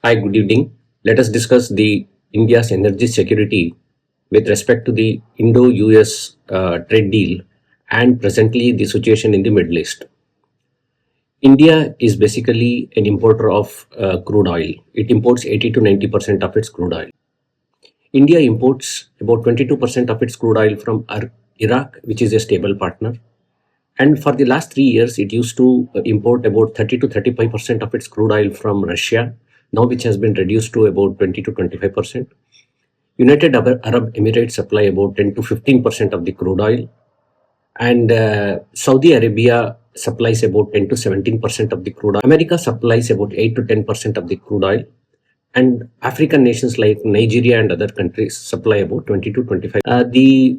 Hi, good evening. Let us discuss the India's energy security with respect to the Indo-US trade deal and presently the situation in the Middle East. India is basically an importer of crude oil. It imports 80 to 90% of its crude oil. India imports about 22% of its crude oil from Iraq, which is a stable partner. And for the last 3 years, it used to import about 30 to 35% of its crude oil from Russia, now which has been reduced to about 20 to 25%. United Arab Emirates supply about 10 to 15% of the crude oil, and Saudi Arabia supplies about 10 to 17% of the crude oil. America supplies about 8 to 10% of the crude oil, and African nations like Nigeria and other countries supply about 20 to 25. The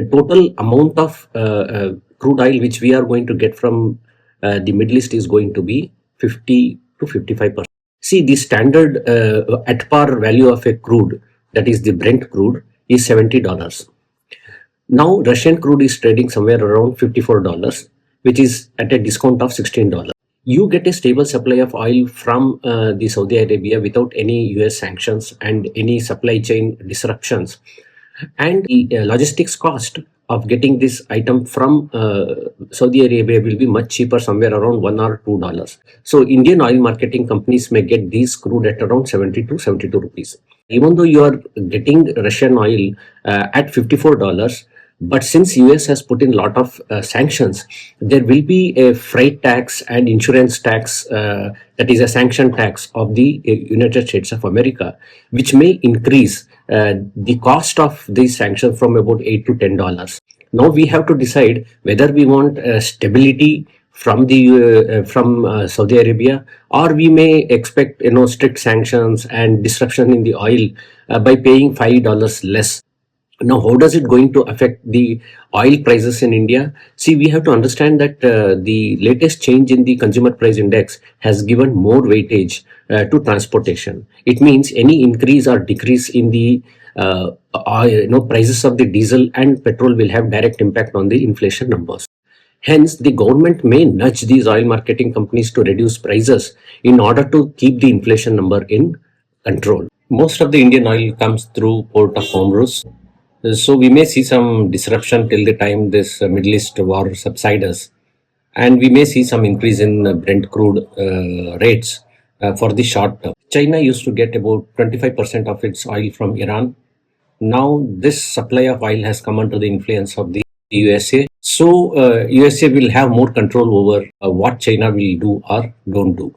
total amount of crude oil which we are going to get from the Middle East is going to be 50 to 55%. See, the standard at par value of a crude, that is the Brent crude, is $70. Now, Russian crude is trading somewhere around $54, which is at a discount of $16. You get a stable supply of oil from the Saudi Arabia without any US sanctions and any supply chain disruptions. And the logistics cost of getting this item from Saudi Arabia will be much cheaper, somewhere around $1 or $2. So Indian oil marketing companies may get these crude at around 70 to 72 rupees. Even though you are getting Russian oil at $54, but since US has put in a lot of sanctions, there will be a freight tax and insurance tax, that is a sanction tax of the United States of America, which may increase the cost of these sanctions from about $8 to $10. Now we have to decide whether we want stability from the Saudi Arabia, or we may expect strict sanctions and disruption in the oil by paying $5 less. Now, how does it going to affect the oil prices in India? See, we have to understand that the latest change in the consumer price index has given more weightage to transportation. It means any increase or decrease in the prices of the diesel and petrol will have direct impact on the inflation numbers. Hence, the government may nudge these oil marketing companies to reduce prices in order to keep the inflation number in control. Most of the Indian oil comes through Port of Hormuz. So we may see some disruption till the time this Middle East war subsides, and we may see some increase in Brent crude rates for the short term. China used to get about 25% of its oil from Iran. Now this supply of oil has come under the influence of the USA. So USA will have more control over what China will do or don't do.